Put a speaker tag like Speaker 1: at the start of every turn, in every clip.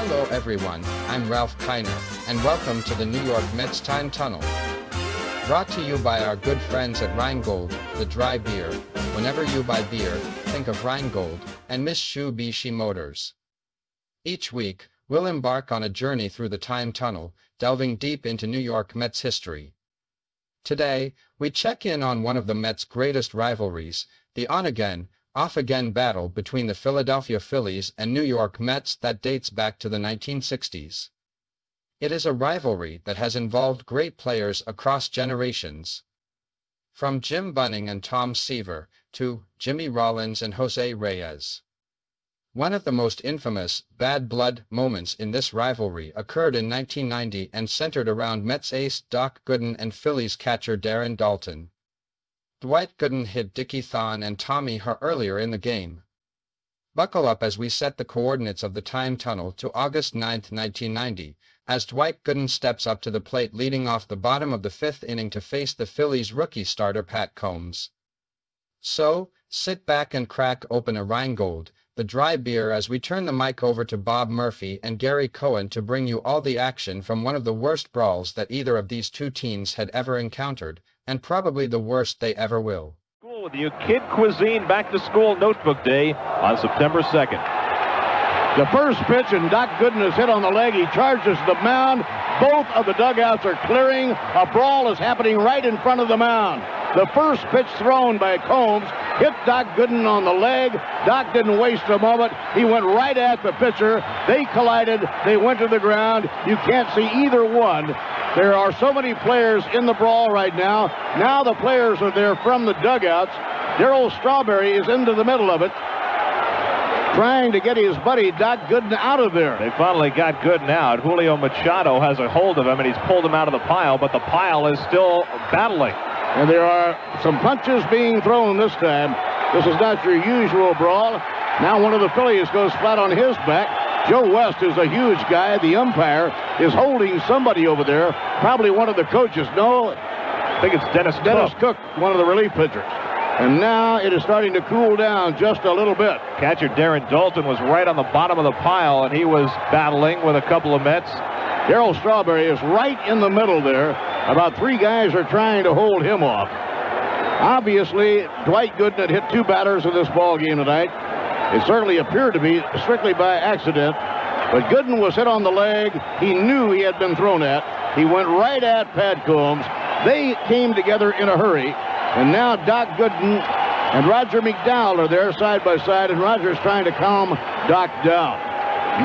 Speaker 1: Hello everyone, I'm Ralph Kiner, and welcome to the New York Mets Time Tunnel. Brought to you by our good friends at Rheingold, the dry beer. Whenever you buy beer, think of Rheingold and Mitsubishi Motors. Each week, we'll embark on a journey through the time tunnel, delving deep into New York Mets history. Today, we check in on one of the Mets' greatest rivalries, the on-again, off-again battle between the Philadelphia Phillies and New York Mets that dates back to the 1960s. It is a rivalry that has involved great players across generations. From Jim Bunning and Tom Seaver to Jimmy Rollins and Jose Reyes. One of the most infamous bad blood moments in this rivalry occurred in 1990 and centered around Mets ace Doc Gooden and Phillies catcher Daulton. Dwight Gooden hit Dickie Thon and Tommy Her earlier in the game. Buckle up as we set the coordinates of the time tunnel to August 9, 1990, as Dwight Gooden steps up to the plate leading off the bottom of the fifth inning to face the Phillies rookie starter Pat Combs. So, sit back and crack open a Rheingold, the dry beer, as we turn the mic over to Bob Murphy and Gary Cohen to bring you all the action from one of the worst brawls that either of these two teams had ever encountered, and probably the worst they ever will.
Speaker 2: School with you, Kid Cuisine Back to School Notebook Day on September 2nd.
Speaker 3: The first pitch, and Doc Gooden is hit on the leg. He charges the mound. Both of the dugouts are clearing. A brawl is happening right in front of the mound. The first pitch thrown by Combs hit Doc Gooden on the leg. Doc didn't waste a moment. He went right at the pitcher. They collided. They went to the ground. You can't see either one. There are so many players in the brawl right now. Now the players are there from the dugouts. Darryl Strawberry is into the middle of it, trying to get his buddy Doc Gooden out of there.
Speaker 2: They finally got Gooden out. Julio Machado has a hold of him, and he's pulled him out of the pile, but the pile is still battling.
Speaker 3: And there are some punches being thrown this time. This is not your usual brawl. Now one of the Phillies goes flat on his back. Joe West is a huge guy. The umpire is holding somebody over there, probably one of the coaches. No,
Speaker 2: I think it's Dennis
Speaker 3: Cook, one of the relief pitchers. And now it is starting to cool down just a little bit.
Speaker 2: Catcher Darren Daulton was right on the bottom of the pile, and he was battling with a couple of Mets.
Speaker 3: Darryl Strawberry is right in the middle there. About three guys are trying to hold him off. Obviously, Dwight Gooden had hit two batters in this ball game tonight. It certainly appeared to be strictly by accident, but Gooden was hit on the leg. He knew he had been thrown at. He went right at Pat Combs. They came together in a hurry, and now Doc Gooden and Roger McDowell are there side by side, and Roger's trying to calm Doc down.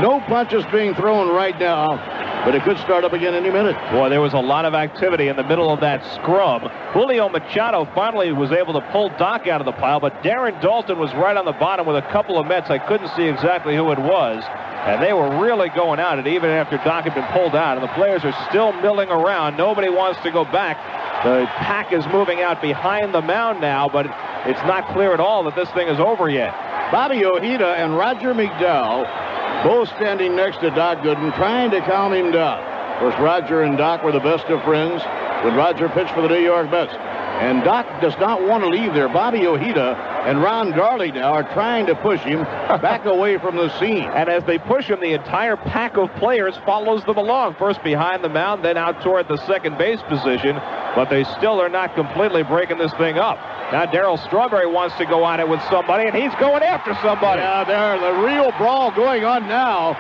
Speaker 3: No punches being thrown right now, but it could start up again any minute.
Speaker 2: Boy, there was a lot of activity in the middle of that scrum. Julio Machado finally was able to pull Doc out of the pile, but Darren Daulton was right on the bottom with a couple of Mets. I couldn't see exactly who it was, and they were really going at it even after Doc had been pulled out, and the players are still milling around. Nobody wants to go back. The pack is moving out behind the mound now, but it's not clear at all that this thing is over yet.
Speaker 3: Bobby Ojeda and Roger McDowell both standing next to Doc Gooden, trying to calm him down. Of course, Roger and Doc were the best of friends when Roger pitched for the New York Mets. And Doc does not want to leave there. Bobby Ojeda and Ron Darley now are trying to push him back away from the scene.
Speaker 2: And as they push him, the entire pack of players follows them along. First behind the mound, then out toward the second base position. But they still are not completely breaking this thing up. Now Darryl Strawberry wants to go on it with somebody, and he's going after somebody.
Speaker 3: Yeah, there's the real brawl going on now.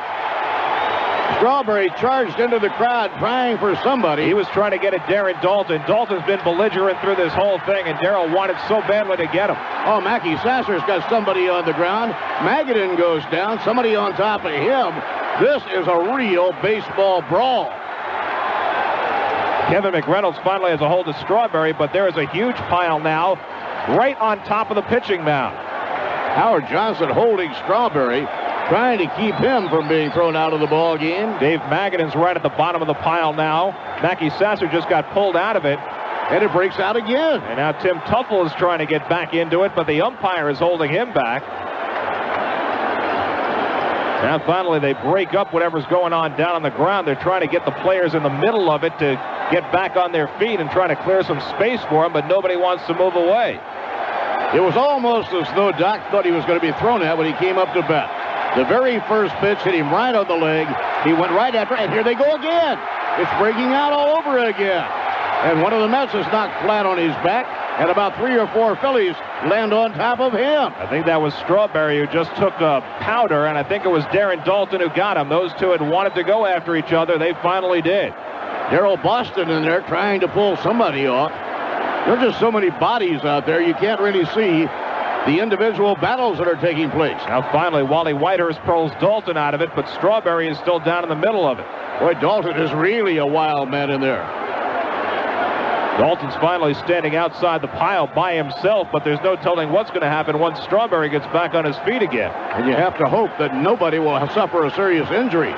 Speaker 3: Strawberry charged into the crowd trying for somebody.
Speaker 2: He was trying to get at Darren Daulton. Daulton's been belligerent through this whole thing, and Darryl wanted so badly to get him.
Speaker 3: Oh, Mackie Sasser's got somebody on the ground. Magadan goes down, somebody on top of him. This is a real baseball brawl.
Speaker 2: Kevin McReynolds finally has a hold of Strawberry, but there is a huge pile now right on top of the pitching mound.
Speaker 3: Howard Johnson holding Strawberry, trying to keep him from being thrown out of the ball game.
Speaker 2: Dave Magadan's right at the bottom of the pile now. Mackie Sasser just got pulled out of it.
Speaker 3: And it breaks out again.
Speaker 2: And now Tim Tuffle is trying to get back into it, but the umpire is holding him back. Now finally they break up whatever's going on down on the ground. They're trying to get the players in the middle of it to get back on their feet and trying to clear some space for them, but nobody wants to move away.
Speaker 3: It was almost as though Doc thought he was going to be thrown at when he came up to bat. The very first pitch hit him right on the leg. He went right after, and here they go again. It's breaking out all over again. And one of the Mets is knocked flat on his back, and about 3 or 4 Phillies land on top of him.
Speaker 2: I think that was Strawberry, who just took a powder, and I think it was Darren Daulton who got him. Those two had wanted to go after each other. They finally did.
Speaker 3: Darryl Boston in there trying to pull somebody off. There are just so many bodies out there, you can't really see the individual battles that are taking place.
Speaker 2: Now finally, Wally Whitehurst pulls Daulton out of it, but Strawberry is still down in the middle of it.
Speaker 3: Boy, Daulton is really a wild man in there.
Speaker 2: Daulton's finally standing outside the pile by himself, but there's no telling what's going to happen once Strawberry gets back on his feet again.
Speaker 3: And you have to hope that nobody will suffer a serious injury.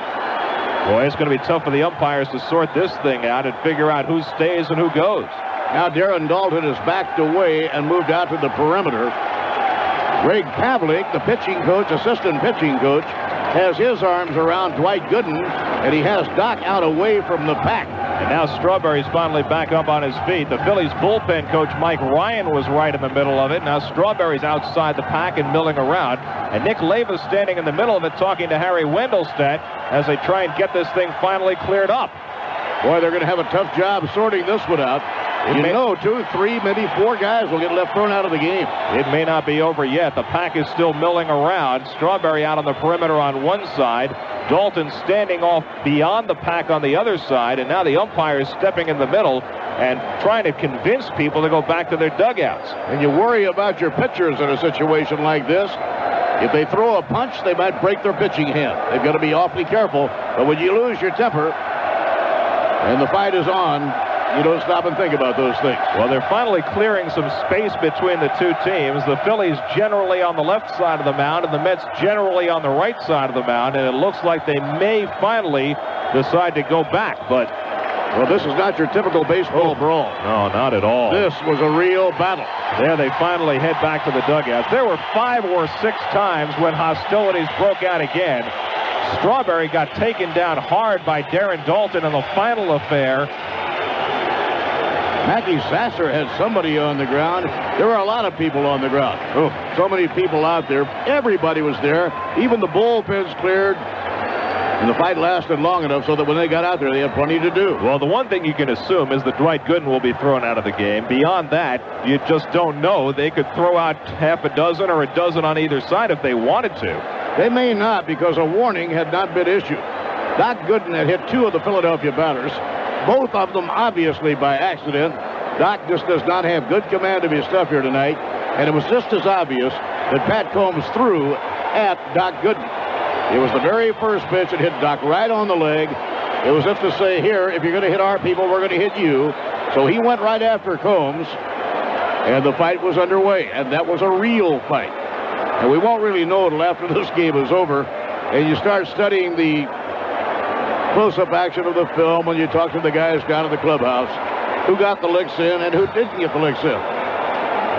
Speaker 2: Boy, it's going to be tough for the umpires to sort this thing out and figure out who stays and who goes.
Speaker 3: Now Darren Daulton is backed away and moved out to the perimeter. Greg Pavlik, the pitching coach, assistant pitching coach, has his arms around Dwight Gooden, and he has Doc out away from the pack.
Speaker 2: And now Strawberry's finally back up on his feet. The Phillies bullpen coach Mike Ryan was right in the middle of it. Now Strawberry's outside the pack and milling around. And Nick Leyva's standing in the middle of it talking to Harry Wendelstedt as they try and get this thing finally cleared up.
Speaker 3: Boy, they're going to have a tough job sorting this one out. You know, 2, 3, maybe 4 guys will get left thrown out of the game.
Speaker 2: It may not be over yet. The pack is still milling around. Strawberry out on the perimeter on one side. Daulton standing off beyond the pack on the other side. And now the umpire is stepping in the middle and trying to convince people to go back to their dugouts.
Speaker 3: And you worry about your pitchers in a situation like this. If they throw a punch, they might break their pitching hand. They've got to be awfully careful. But when you lose your temper and the fight is on, you don't stop and think about those things.
Speaker 2: Well, they're finally clearing some space between the two teams. The Phillies generally on the left side of the mound and the Mets generally on the right side of the mound. And it looks like they may finally decide to go back. But,
Speaker 3: well, this is not your typical baseball brawl.
Speaker 2: No, not at all.
Speaker 3: This was a real battle.
Speaker 2: There they finally head back to the dugouts. There were 5 or 6 times when hostilities broke out again. Strawberry got taken down hard by Darren Daulton in the final affair.
Speaker 3: Mackie Sasser had somebody on the ground. There were a lot of people on the ground. Oh, so many people out there. Everybody was there. Even the bullpens cleared. And the fight lasted long enough so that when they got out there, they had plenty to do.
Speaker 2: Well, the one thing you can assume is that Dwight Gooden will be thrown out of the game. Beyond that, you just don't know. They could throw out half a dozen or a dozen on either side if they wanted to.
Speaker 3: They may not, because a warning had not been issued. Doc Gooden had hit 2 of the Philadelphia batters. Both of them obviously by accident. Doc just does not have good command of his stuff here tonight, and it was just as obvious that Pat Combs threw at Doc Gooden. It was the very first pitch that hit Doc right on the leg. It was just to say, here, if you're going to hit our people, we're going to hit you. So he went right after Combs, and the fight was underway, and that was a real fight. And we won't really know until after this game is over, and you start studying the close-up action of the film when you talk to the guys down at the clubhouse, who got the licks in and who didn't get the licks in.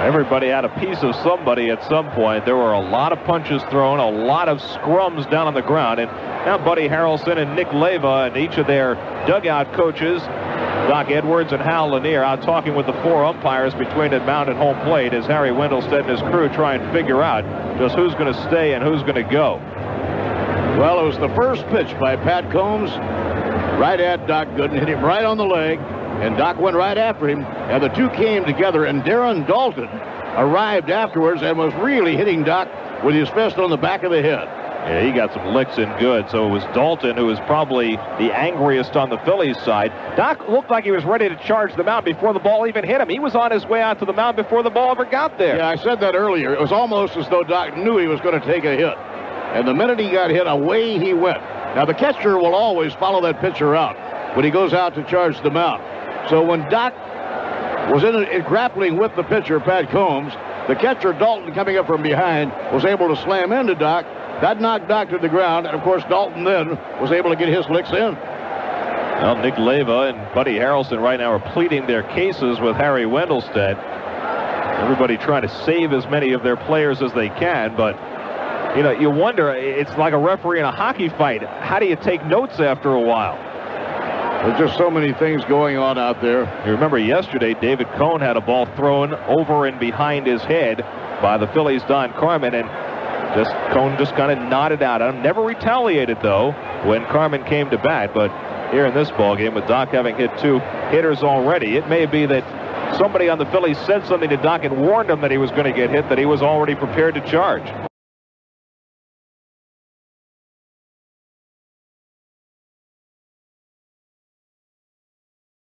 Speaker 2: Everybody had a piece of somebody at some point. There were a lot of punches thrown, a lot of scrums down on the ground. And now Buddy Harrelson and Nick Leyva and each of their dugout coaches, Doc Edwards and Hal Lanier, out talking with the 4 umpires between the mound and home plate as Harry Wendelstedt and his crew try and figure out just who's going to stay and who's going to go.
Speaker 3: Well, it was the first pitch by Pat Combs right at Doc Gooden, hit him right on the leg, and Doc went right after him, and the two came together, and Darren Daulton arrived afterwards and was really hitting Doc with his fist on the back of the head.
Speaker 2: Yeah, he got some licks in good, so it was Daulton who was probably the angriest on the Phillies side. Doc looked like he was ready to charge the mound before the ball even hit him. He was on his way out to the mound before the ball ever got there.
Speaker 3: Yeah, I said that earlier. It was almost as though Doc knew he was going to take a hit. And the minute he got hit, away he went. Now, the catcher will always follow that pitcher out when he goes out to charge the mound. So when Doc was in grappling with the pitcher, Pat Combs, the catcher, Daulton, coming up from behind, was able to slam into Doc. That knocked Doc to the ground, and of course Daulton then was able to get his licks in.
Speaker 2: Well, Nick Leyva and Buddy Harrelson right now are pleading their cases with Harry Wendelstedt. Everybody trying to save as many of their players as they can, but you know, you wonder, it's like a referee in a hockey fight. How do you take notes after a while?
Speaker 3: There's just so many things going on out there.
Speaker 2: You remember yesterday, David Cohn had a ball thrown over and behind his head by the Phillies' Don Carmen, and Cone just kind of nodded out at him. Never retaliated, though, when Carmen came to bat. But here in this ballgame, with Doc having hit 2 hitters already, it may be that somebody on the Phillies said something to Doc and warned him that he was going to get hit, that he was already prepared to charge.